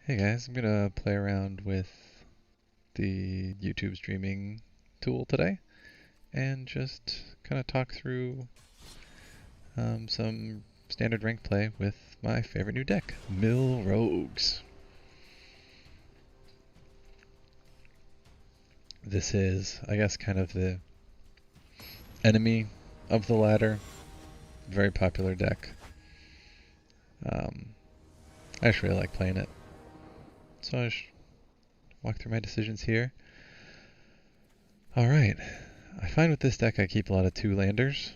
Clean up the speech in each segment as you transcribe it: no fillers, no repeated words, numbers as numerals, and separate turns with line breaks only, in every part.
Hey guys, I'm gonna play around with the YouTube streaming tool today and just kind of talk through some standard rank play with my favorite new deck, Dimir Rogues. This is, I guess, kind of the enemy of the ladder. Very popular deck. I just really like playing it. So I'll just walk through my decisions here. Alright, I find with this deck I keep a lot of two-landers.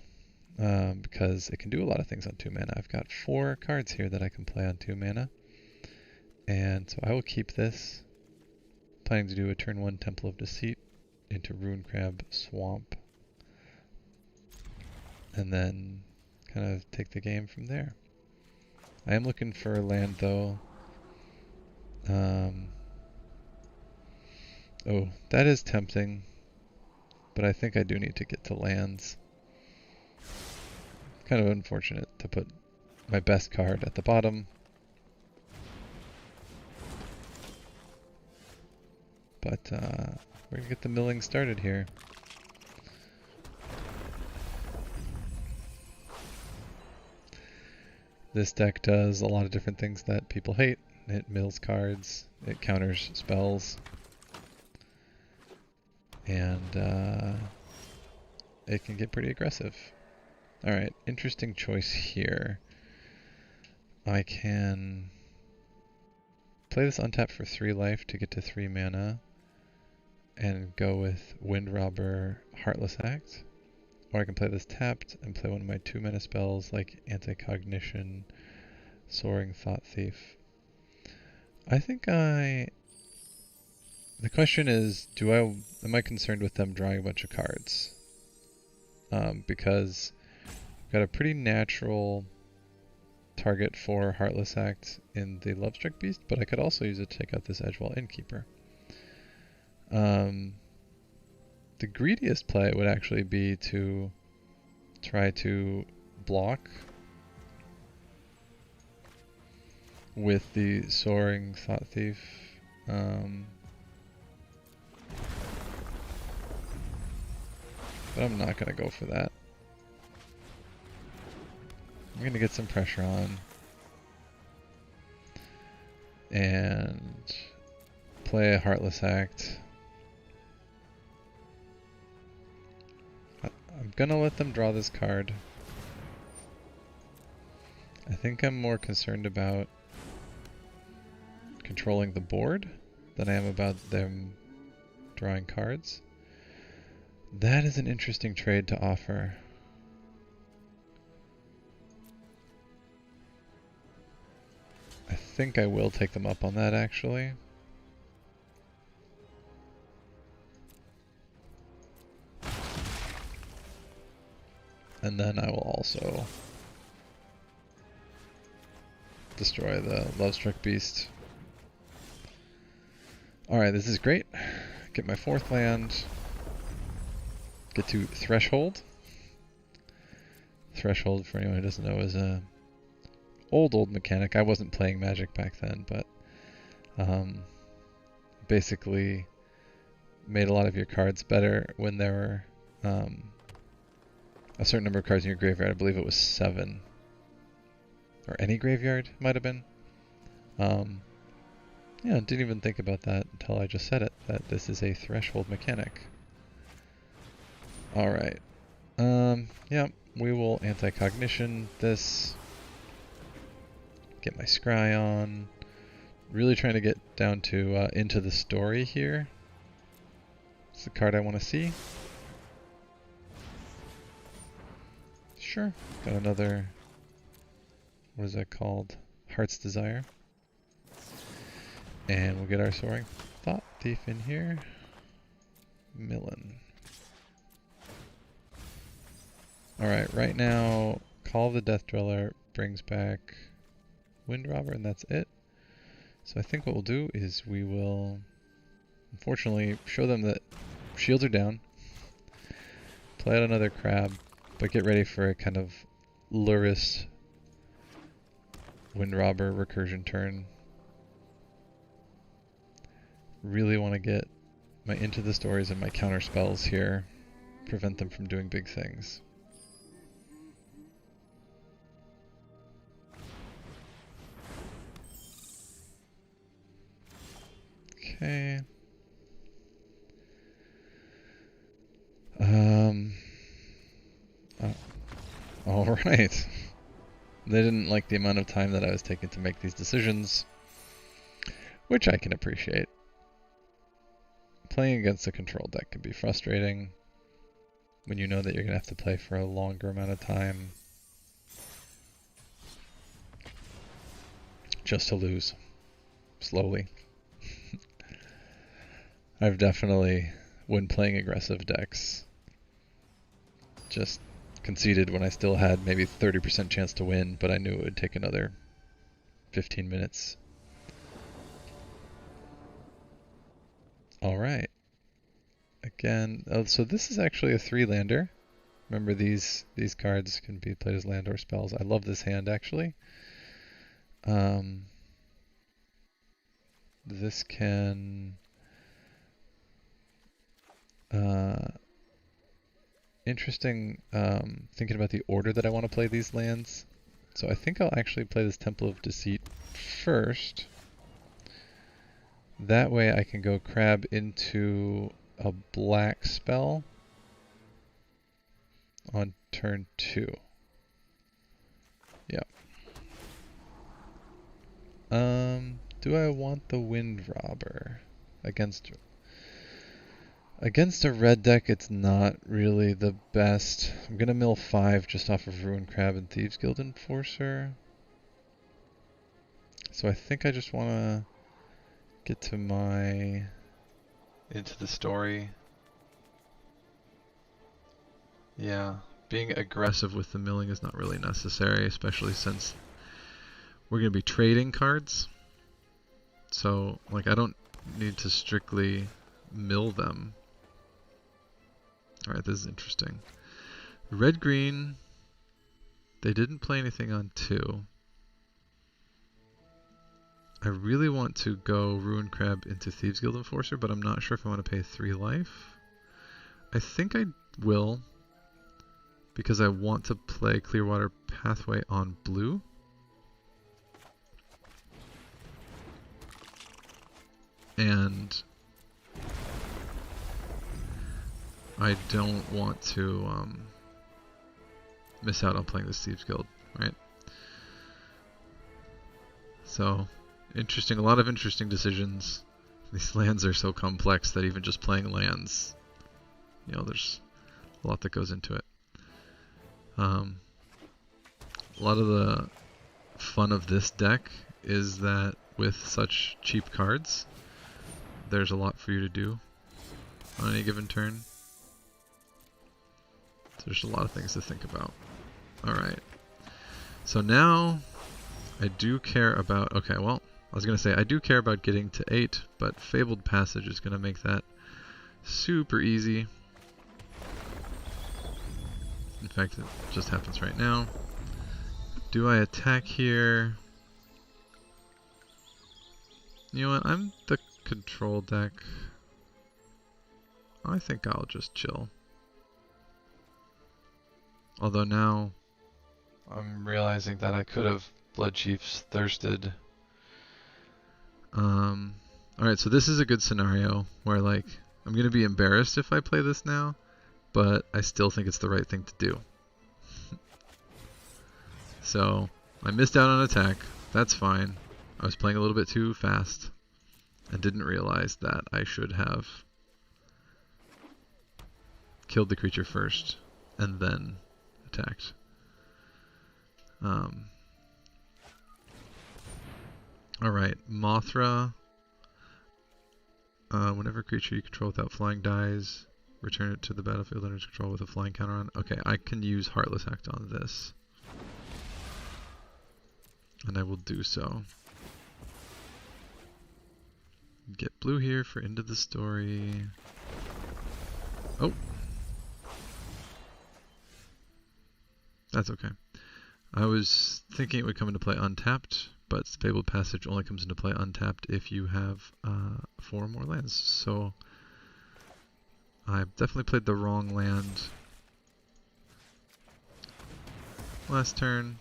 Because it can do a lot of things on 2 mana. I've got 4 cards here that I can play on 2 mana. And so I will keep this. Planning to do a turn 1 Temple of Deceit into Rune Crab Swamp. And then kind of take the game from there. I am looking for a land though. Oh, that is tempting. But I think I do need to get to lands. Kind of unfortunate to put my best card at the bottom. But we're going to get the milling started here. This deck does a lot of different things that people hate. It mills cards, it counters spells, and it can get pretty aggressive. Alright, interesting choice here. I can play this untap for 3 life to get to 3 mana and go with Wind Robber, Heartless Act. Or I can play this tapped and play one of my 2 mana spells like Anti-Cognition, Soaring Thought Thief. I think the question is, am I concerned with them drawing a bunch of cards? Because I've got a pretty natural target for Heartless Act in the Lovestruck Beast, but I could also use it to take out this Edgewall Innkeeper. The greediest play would actually be to try to block with the Soaring Thought Thief. But I'm not going to go for that. I'm going to get some pressure on and play a Heartless Act. I'm going to let them draw this card. I think I'm more concerned about controlling the board than I am about them drawing cards. That is an interesting trade to offer. I think I will take them up on that actually. And then I will also destroy the Lovestruck Beast. Alright, this is great. Get my 4th land. Get to Threshold. Threshold, for anyone who doesn't know, is a old mechanic. I wasn't playing Magic back then, but basically made a lot of your cards better when there were a certain number of cards in your graveyard. I believe it was 7. Or any graveyard, might have been. Yeah, didn't even think about that until I just said it, that this is a threshold mechanic. Alright. Yeah, we will Anti-Cognition this. Get my Scry on. Really trying to get down to Into the Story here. It's the card I want to see. Sure. Got another, what is that called? Heart's Desire. And we'll get our Soaring Thought Thief in here. Millen. Alright, right now, Call of the Death Dweller brings back Wind Robber, and that's it. So I think what we'll do is we will, unfortunately, show them that shields are down. Play out another crab, but get ready for a kind of Luris Wind Robber recursion turn. Really want to get my Into the Stories and my counter spells here. Prevent them from doing big things. Okay. All right. They didn't like the amount of time that I was taking to make these decisions, which I can appreciate. Playing against a control deck can be frustrating when you know that you're going to have to play for a longer amount of time just to lose slowly. I've definitely, when playing aggressive decks, just conceded when I still had maybe 30% chance to win, but I knew it would take another 15 minutes. Alright. Again, so this is actually a 3-lander. Remember, these cards can be played as land or spells. I love this hand, actually. This can... interesting, thinking about the order that I want to play these lands. So I think I'll actually play this Temple of Deceit first. That way I can go crab into a black spell on turn 2. Yep. Do I want the Wind Robber? Against a red deck, it's not really the best. I'm gonna mill 5 just off of Ruin Crab and Thieves Guild Enforcer. So I think I just wanna get to my Into the Story. Yeah, being aggressive with the milling is not really necessary, especially since we're going to be trading cards. So, like, I don't need to strictly mill them. Alright, this is interesting. Red-green, they didn't play anything on 2. I really want to go Ruin Crab into Thieves Guild Enforcer, but I'm not sure if I want to pay 3 life. I think I will, because I want to play Clearwater Pathway on blue. And I don't want to miss out on playing the Thieves Guild, right? So, interesting, a lot of interesting decisions. These lands are so complex that even just playing lands, you know, there's a lot that goes into it. A lot of the fun of this deck is that with such cheap cards, there's a lot for you to do on any given turn. So there's a lot of things to think about. Alright. So now I do care about... Okay, well, I was going to say I do care about getting to 8, but Fabled Passage is going to make that super easy. In fact, it just happens right now. Do I attack here? You know what? I'm the control deck. I think I'll just chill. Although now I'm realizing that I could have Blood Chiefs thirsted. Alright, so this is a good scenario where, like, I'm going to be embarrassed if I play this now, but I still think it's the right thing to do. So, I missed out on attack. That's fine. I was playing a little bit too fast and didn't realize that I should have killed the creature first and then attacked. Alright, Mothra. Whenever a creature you control without flying dies, return it to the battlefield under its control with a flying counter on. Okay, I can use Heartless Act on this. And I will do so. Get blue here for End of the Story. Oh! That's okay. I was thinking it would come into play untapped, but Fabled Passage only comes into play untapped if you have 4 or more lands. So I've definitely played the wrong land last turn,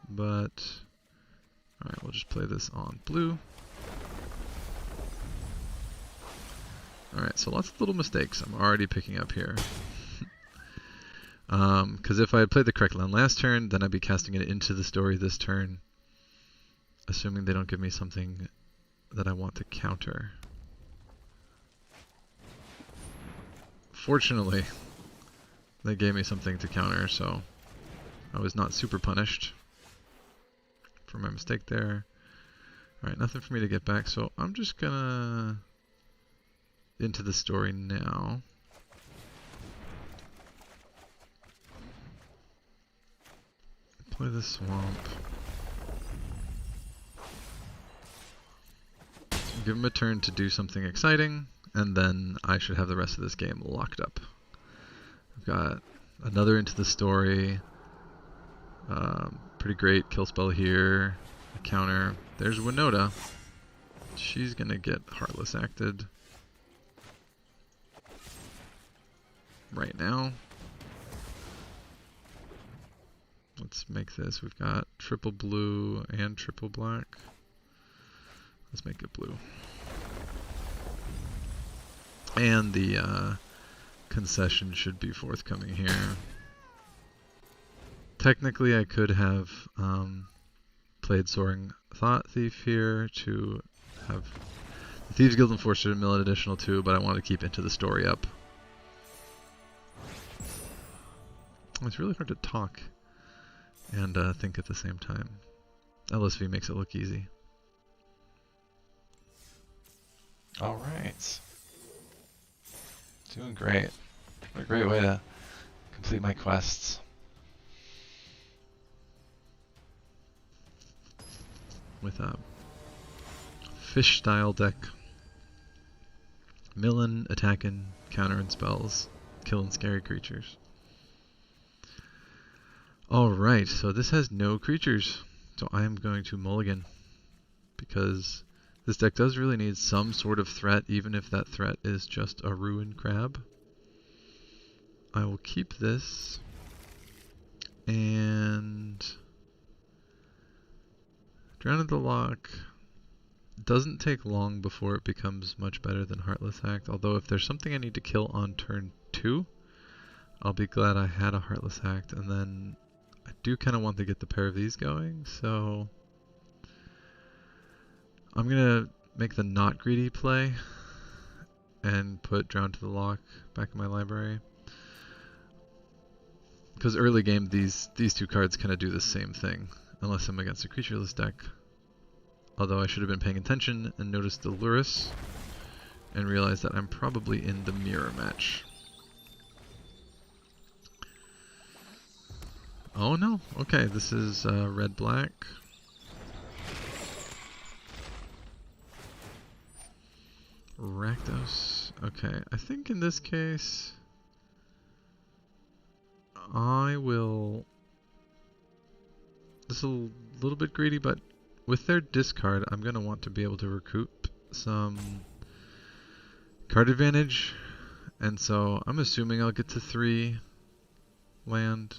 but alright, we'll just play this on blue. Alright, so lots of little mistakes I'm already picking up here. Because if I had played the correct land last turn, then I'd be casting it into the story this turn, assuming they don't give me something that I want to counter. Fortunately, they gave me something to counter, so I was not super punished for my mistake there. Alright, nothing for me to get back, so I'm just gonna into the story now. Play the swamp. Give him a turn to do something exciting, and then I should have the rest of this game locked up. I've got another into the story. Pretty great kill spell here. A counter. There's Winota. She's gonna get Heartless acted right now. Let's make this. We've got triple blue and triple black. Let's make it blue. And the concession should be forthcoming here. Technically, I could have played Soaring Thought Thief here to have the Thieves Guild Enforcer mill an additional 2, but I want to keep Into the Story up. It's really hard to talk and think at the same time. LSV makes it look easy.
Alright. Doing great. What a great way to complete my quests.
With a fish style deck. Millin, attacking, countering spells, killing scary creatures. Alright, so this has no creatures. So I am going to mulligan. Because this deck does really need some sort of threat, even if that threat is just a ruined crab. I will keep this. And Drown in the Lock doesn't take long before it becomes much better than Heartless Act, although if there's something I need to kill on turn 2, I'll be glad I had a Heartless Act, and then I do kind of want to get the pair of these going, so I'm going to make the not greedy play and put Drown to the Lock back in my library. Because early game, these two cards kind of do the same thing, unless I'm against a creatureless deck. Although I should have been paying attention and noticed the Lurrus and realized that I'm probably in the mirror match. Oh no, okay, this is red-black. Rakdos. Okay, I think in this case I will... This is a little bit greedy, but with their discard, I'm going to want to be able to recoup some card advantage. And so I'm assuming I'll get to 3 land.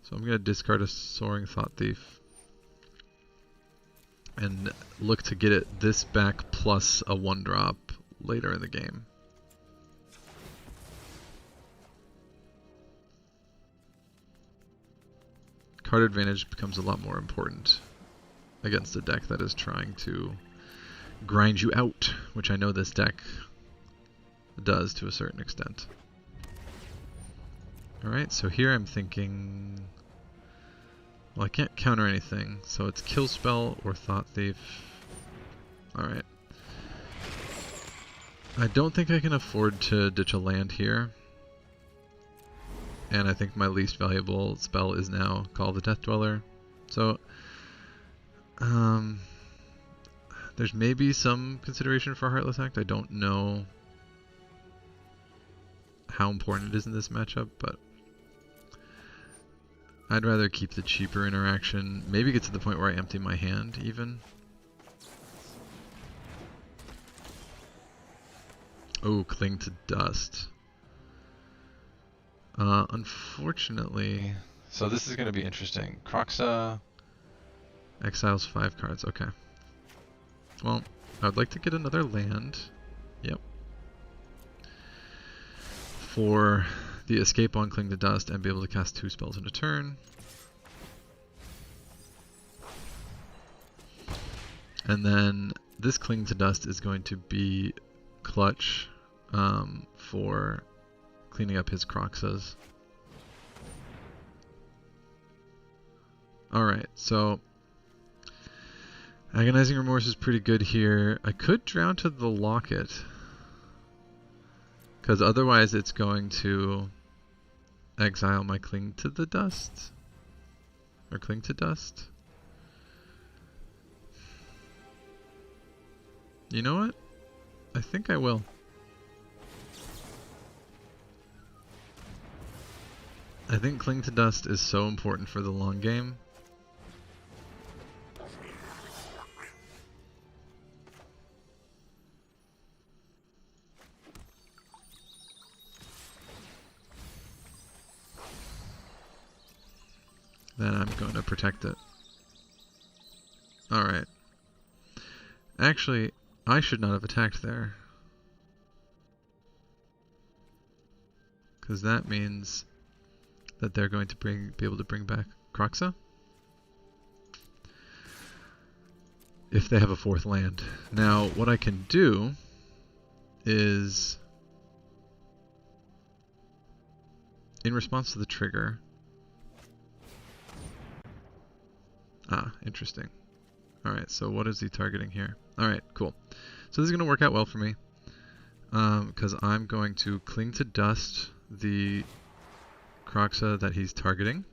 So I'm going to discard a Soaring Thought Thief and look to get it this back plus a 1-drop later in the game. Card advantage becomes a lot more important against a deck that is trying to grind you out, which I know this deck does to a certain extent. Alright, so here I'm thinking... Well, I can't counter anything, so it's Kill Spell or Thought Thief. Alright. I don't think I can afford to ditch a land here. And I think my least valuable spell is now Call the Death Dweller. So, there's maybe some consideration for Heartless Act. I don't know how important it is in this matchup, but I'd rather keep the cheaper interaction. Maybe get to the point where I empty my hand, even. Oh, Cling to Dust. Unfortunately...
So this is going to be interesting. Croxa...
Exiles 5 cards, okay. Well, I would like to get another land. Yep. For the escape on Cling to Dust and be able to cast 2 spells in a turn. And then this Cling to Dust is going to be clutch for cleaning up his Croxas. Alright, so Agonizing Remorse is pretty good here. I could drown to the Locket, because otherwise it's going to exile my Cling to the Dust. Or Cling to Dust. You know what? I think I will. I think Cling to Dust is so important for the long game. Then I'm going to protect it. Alright. Actually, I should not have attacked there. Because that means that they're going to be able to bring back Croxa. If they have a 4th land. Now, what I can do is, in response to the trigger... Ah, interesting. Alright, so what is he targeting here? Alright, cool. So this is going to work out well for me. Because I'm going to Cling to Dust the Croxa that he's targeting.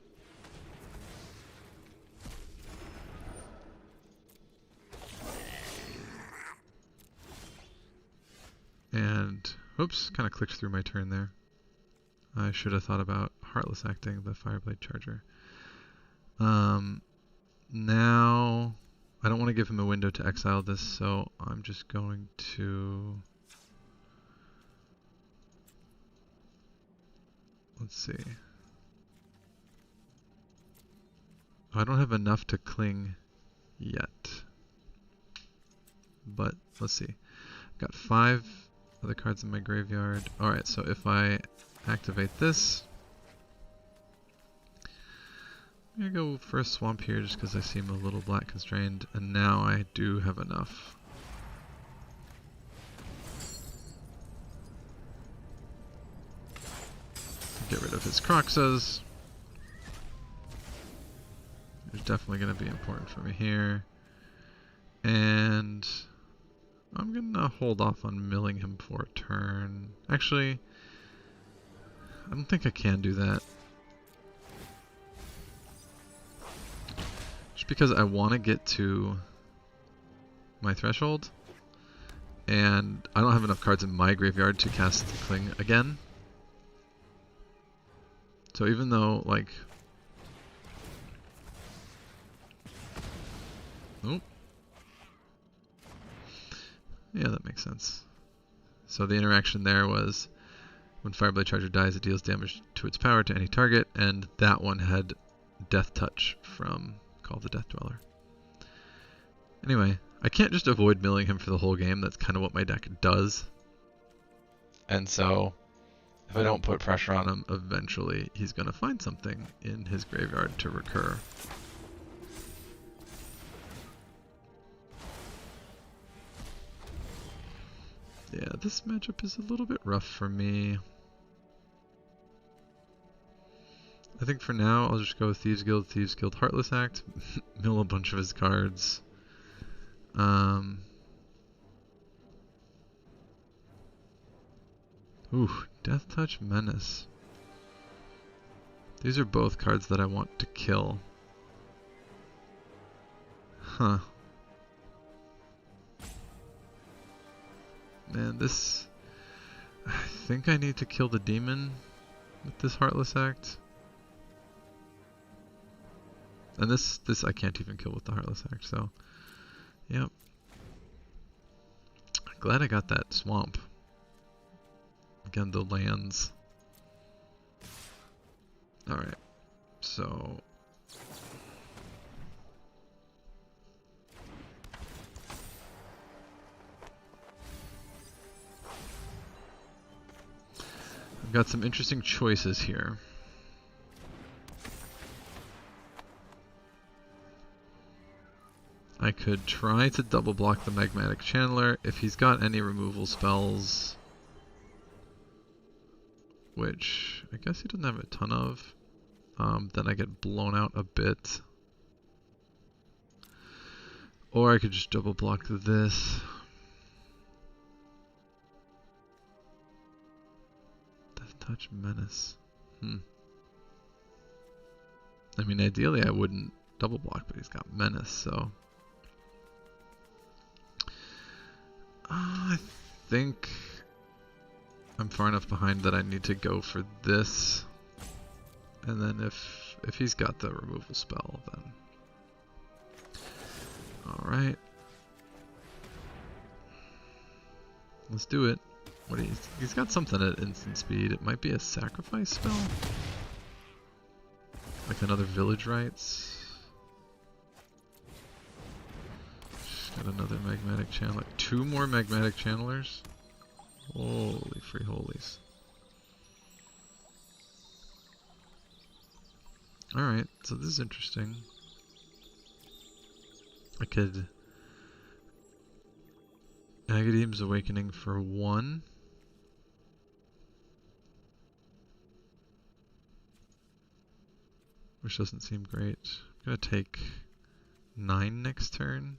And, oops, kind of clicked through my turn there. I should have thought about Heartless acting the Fireblade Charger. Now, I don't want to give him a window to exile this, so I'm just going to... Let's see. I don't have enough to cling yet. But, let's see. I've got 5 other cards in my graveyard. Alright, so if I activate this... I'm gonna go for a swamp here just because I seem a little black constrained, and now I do have enough. Get rid of his Croxas. There's definitely going to be important for me here. And I'm going to hold off on milling him for a turn. Actually, I don't think I can do that. Just because I want to get to my threshold. And I don't have enough cards in my graveyard to cast the Cling again. So even though, like... Nope. Yeah, that makes sense. So the interaction there was, when Fireblade Charger dies, it deals damage to its power to any target, and that one had Death Touch from Call of the Death Dweller. Anyway, I can't just avoid milling him for the whole game. That's kind of what my deck does.
And so, if I don't put pressure on him,
Eventually he's going to find something in his graveyard to recur. Yeah, this matchup is a little bit rough for me. I think for now I'll just go Thieves Guild, Heartless Act, mill a bunch of his cards. Ooh, Death Touch, Menace. These are both cards that I want to kill. Huh. Man, this... I think I need to kill the demon with this Heartless Act.
And this I can't even kill with the Heartless Axe, so yep. Glad I got that swamp. Again, the lands. Alright, so I've got some interesting choices here. I could try to double block the Magmatic Channeler if he's got any removal spells, which I guess he doesn't have a ton of. Then I get blown out a bit. Or I could just double block this. Death Touch Menace. I mean, ideally I wouldn't double block, but he's got Menace, so I think I'm far enough behind that I need to go for this. And then if he's got the removal spell, then alright. Let's do it. What he's got something at instant speed. It might be a sacrifice spell? Like another Village Rites. Got another Magmatic Channeler. 2 more Magmatic Channelers? Holy free holies. Alright, so this is interesting. I could Agadeem's Awakening for 1. Which doesn't seem great. I'm gonna take 9 next turn.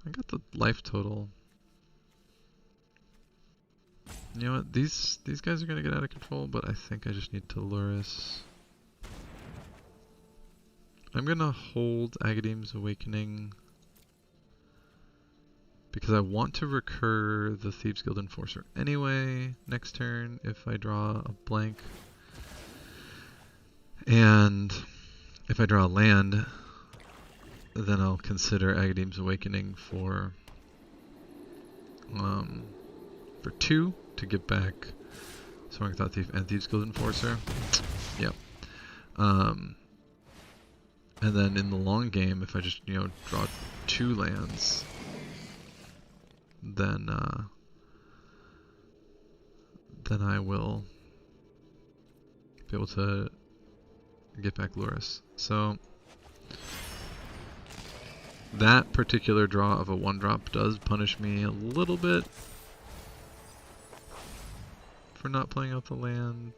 I got the life total. You know what? These guys are gonna get out of control, but I think I just need Telluris. I'm gonna hold Agadeem's Awakening because I want to recur the Thieves Guild Enforcer anyway next turn if I draw a blank. And if I draw a land, then I'll consider Agadeem's Awakening for 2 to get back Soaring Thought Thief and Thieves Guild Enforcer. Yep. And then in the long game, if I just, draw 2 lands, then I will be able to get back Luris. So that particular draw of a 1-drop does punish me a little bit for not playing out the land.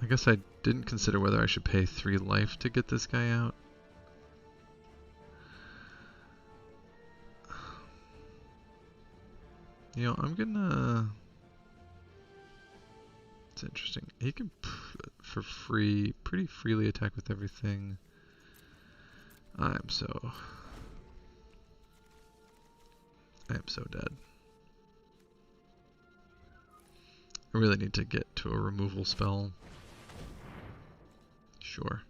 I guess I didn't consider whether I should pay 3 life to get this guy out. I'm gonna... It's interesting. He can, for free, pretty freely attack with everything. I am so dead. I really need to get to a removal spell. Sure.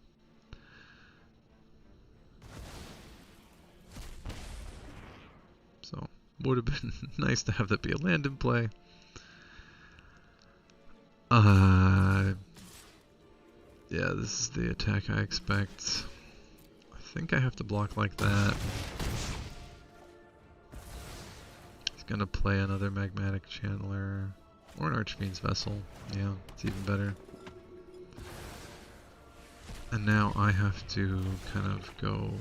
So, would have been nice to have that be a land in play. Yeah, this is the attack I expect. I think I have to block like that. He's gonna play another Magmatic Channeler. Or an Archfiend's Vessel. Yeah, it's even better. And now I have to kind of go...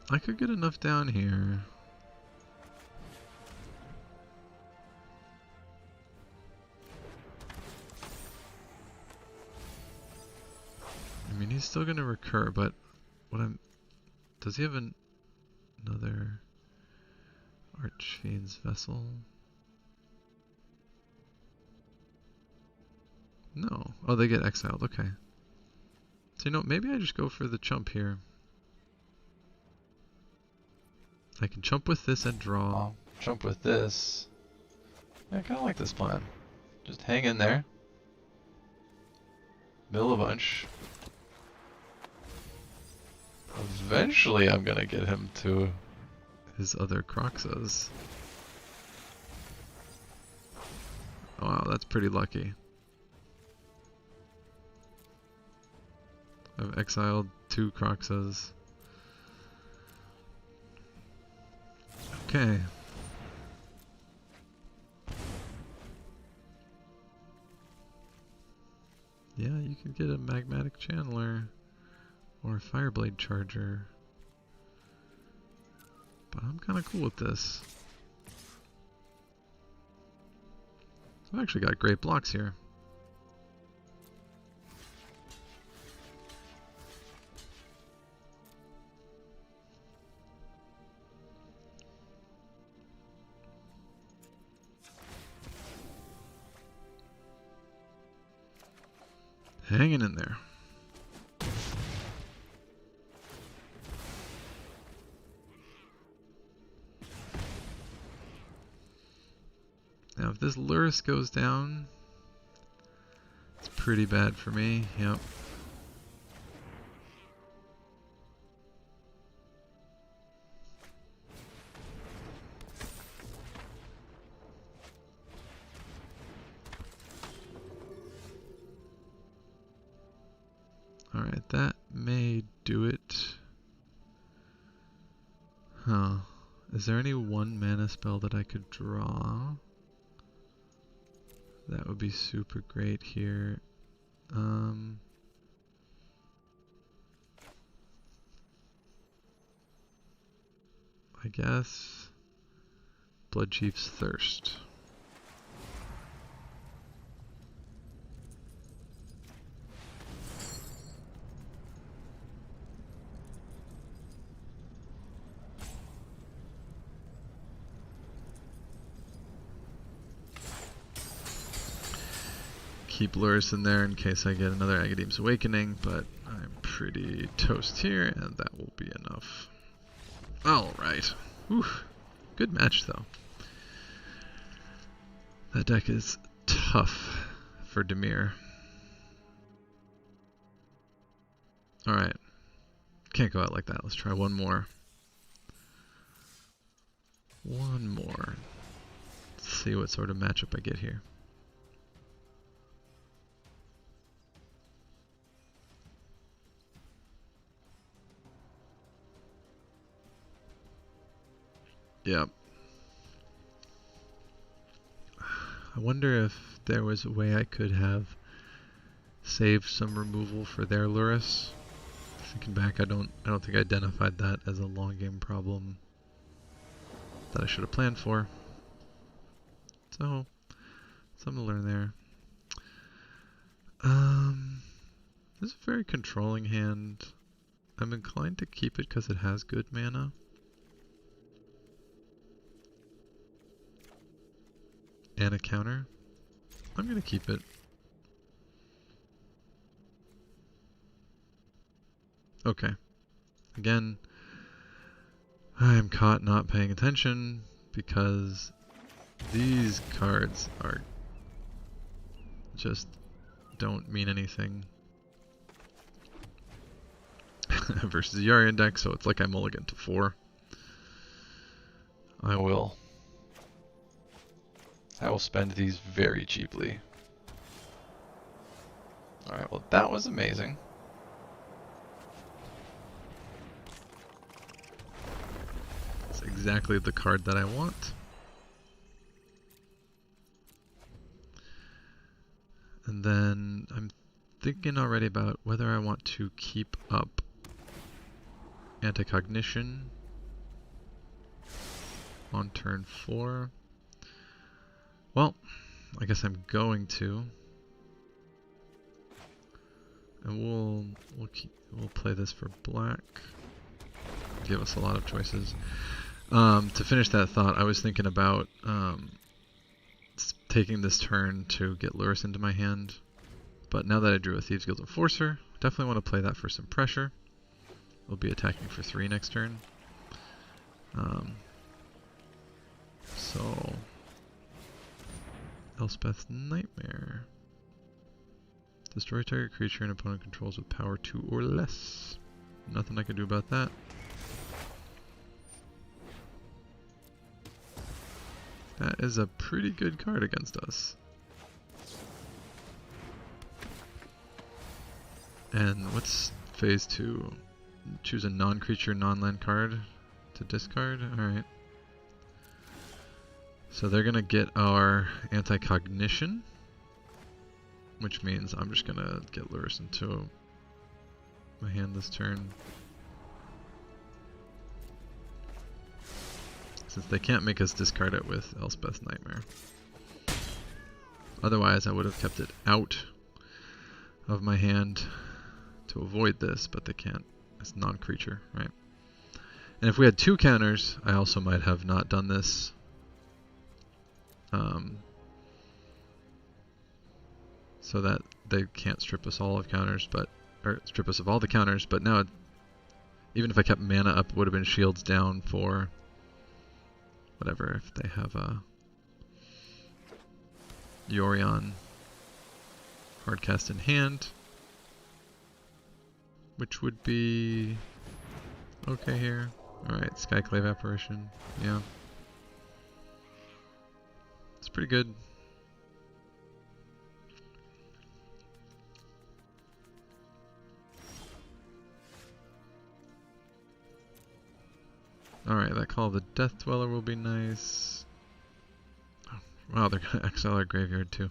I could get enough down here. I mean, he's still gonna recur, but does he have another Archfiend's Vessel? No. Oh, they get exiled. Okay. So, you know, maybe I just go for the chump here. I can chump with this and draw.
I'll jump with this. Yeah, I kind of like this plan. Just hang in there. Mill a bunch. Eventually I'm gonna get him to...
His other Croxas. Wow, that's pretty lucky. I've exiled 2 Croxas. Okay. Yeah, you can get a Magmatic Channeler or a Fireblade Charger. But I'm kind of cool with this. I've actually got great blocks here. Hanging in there. Now if this Lurrus goes down, it's pretty bad for me. Yep. Alright, that may do it. Huh. Is there any 1 mana spell that I could draw? That would be super great here. I guess Bloodchief's Thirst. Keep Lurrus in there in case I get another Agadeem's Awakening, but I'm pretty toast here, and that will be enough. Alright. Good match, though. That deck is tough for Dimir. Alright. Can't go out like that. Let's try one more. One more. Let's see what sort of matchup I get here. Yep. I wonder if there was a way I could have saved some removal for their Lurrus. Thinking back, I don't think I identified that as a long game problem that I should have planned for. So, something to learn there. This is a very controlling hand. I'm inclined to keep it because it has good mana. And a counter. I'm going to keep it. Okay. Again, I'm caught not paying attention because these cards are just don't mean anything versus the Yarian deck, so it's like I mulligan to 4.
I will spend these very cheaply. Alright, well that was amazing.
It's exactly the card that I want. And then I'm thinking already about whether I want to keep up Anticognition on turn 4. Well, I guess I'm going to, and we'll play this for black. Give us a lot of choices. To finish that thought, I was thinking about taking this turn to get Lurrus into my hand But now that I drew a Thieves Guild Enforcer, definitely want to play that for some pressure. We'll be attacking for 3 next turn. So, Elspeth's Nightmare. Destroy target creature an opponent controls with power 2 or less. Nothing I can do about that. That is a pretty good card against us. And what's phase 2? Choose a non-creature, non-land card to discard? Alright. So they're gonna get our anti-cognition, which means I'm just gonna get Lurrus into my hand this turn. Since they can't make us discard it with Elspeth's Nightmare. Otherwise I would have kept it out of my hand to avoid this, but they can't. It's non-creature, right? And if we had 2 counters, I also might have not done this. So that they can't strip us all of counters, or strip us of all the counters, but now even if I kept mana up, it would have been shields down for whatever, if they have a Yorion hardcast in hand, which would be okay here. Alright, Skyclave Apparition, yeah. It's pretty good. Alright, that Call of the Death Dweller will be nice. Oh, wow, they're gonna exile our graveyard too.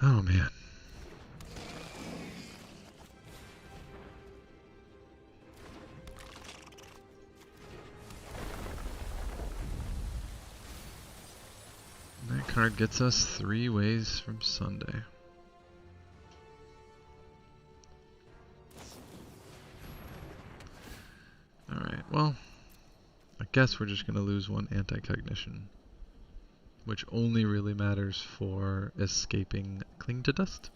Oh man. That card gets us 3 ways from Sunday. Alright, well, I guess we're just going to lose 1 anti-cognition, which only really matters for escaping Cling to Dust.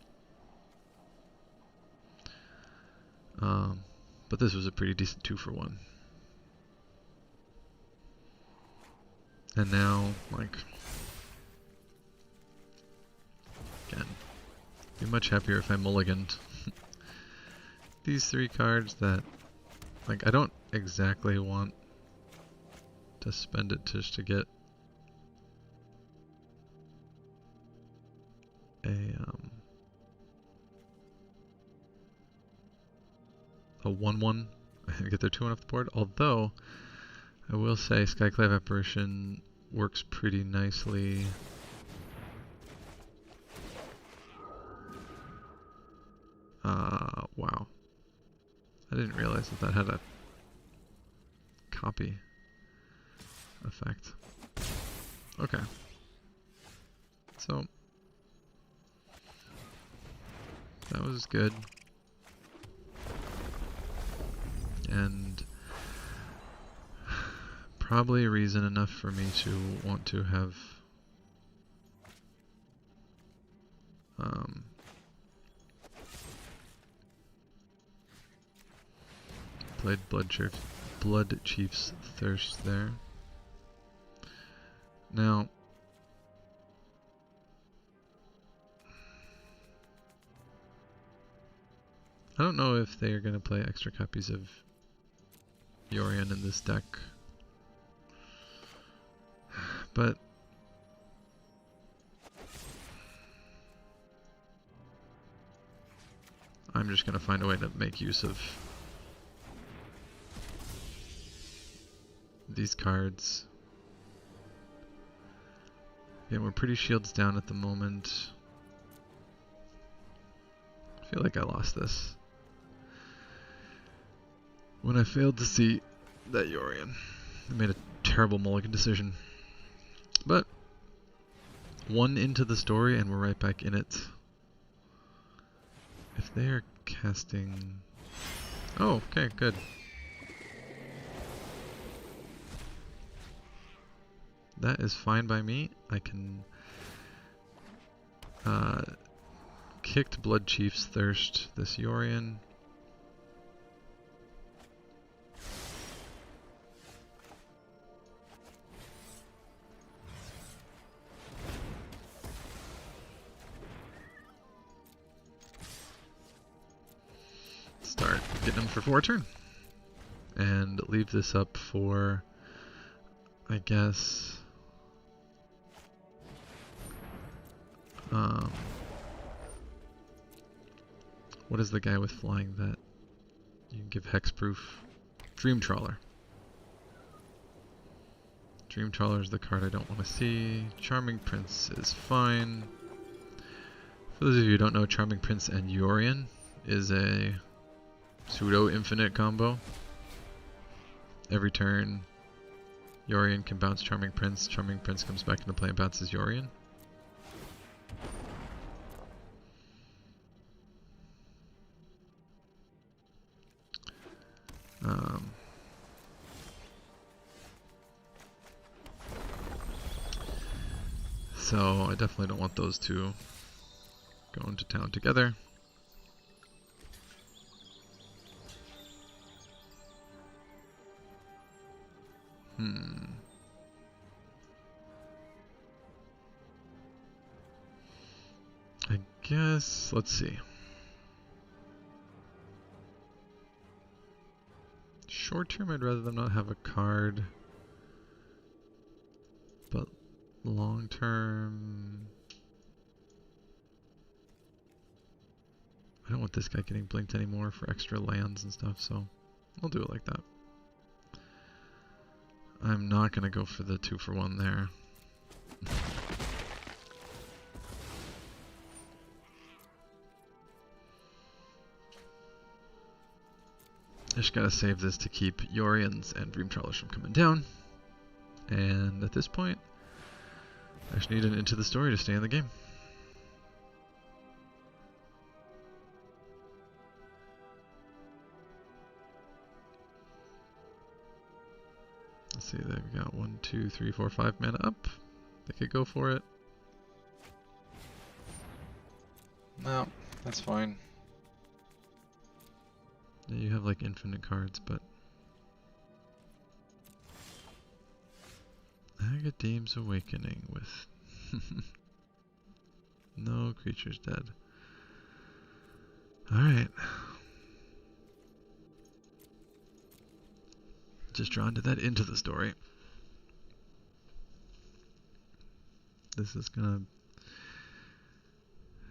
But this was a pretty decent 2-for-1. And now, like, again, be much happier if I mulliganed these 3 cards that, like, I don't exactly want to spend it just to get a 1/1. I get their 2-1 off the board. Although I will say Skyclave Apparition works pretty nicely. Wow. I didn't realize that that had a copy effect. Okay. So that was good. And probably reason enough for me to want to have played Blood Chief's Thirst there. Now, I don't know if they are going to play extra copies of Yorion in this deck, but I'm just going to find a way to make use of these cards. Again, we're pretty shields down at the moment. I feel like I lost this when I failed to see that Yorion. I made a terrible mulligan decision. But 1 into the story and we're right back in it. If they are casting... Oh, okay, good. That is fine by me. I can kicked Blood Chief's Thirst, this Yorion. Start getting them for 4 turn. And leave this up for, I guess, what is the guy with flying that you can give hexproof? Dream Trawler. Dream Trawler is the card I don't want to see. Charming Prince is fine. For those of you who don't know, Charming Prince and Yorion is a pseudo-infinite combo. Every turn, Yorion can bounce Charming Prince. Charming Prince comes back into play and bounces Yorion. So I definitely don't want those two going to town together. I guess, let's see. Short term, I'd rather them not have a card. But long term, I don't want this guy getting blinked anymore for extra lands and stuff, so I'll do it like that. I'm not going to go for the 2-for-1 there. Just gotta save this to keep Yorions and Dream Trawlers from coming down. And at this point, I just need an Into the Story to stay in the game. Let's see, they've got 1, 2, 3, 4, 5 mana up. They could go for it.
No, that's fine.
Yeah, you have like infinite cards, but Agadeem's Awakening with no creatures dead. Alright. Just drawn to that Into the Story. This is gonna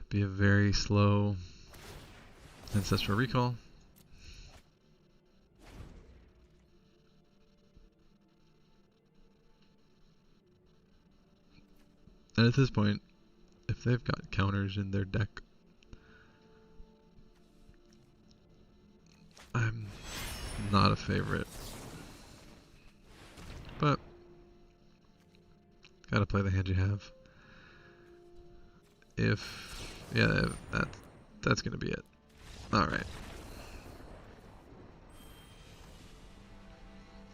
be a very slow Ancestral Recall. And at this point, if they've got counters in their deck, I'm not a favorite. But gotta play the hand you have. Yeah, that's gonna be it. Alright.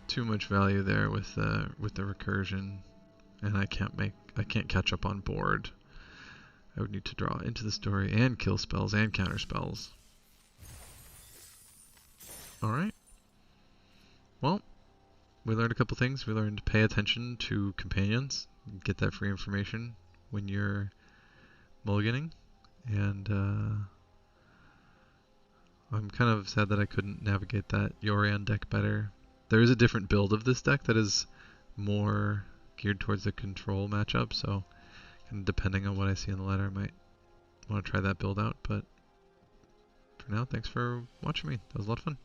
Too much value there with the recursion, and I can't catch up on board. I would need to draw Into the Story and kill spells and counter spells. Alright. Well, we learned a couple things. We learned to pay attention to companions, get that free information when you're mulliganing, and I'm kind of sad that I couldn't navigate that Yorion deck better. There is a different build of this deck that is more geared towards the control matchup, so and depending on what I see in the letter, I might want to try that build out. But for now, thanks for watching me. That was a lot of fun.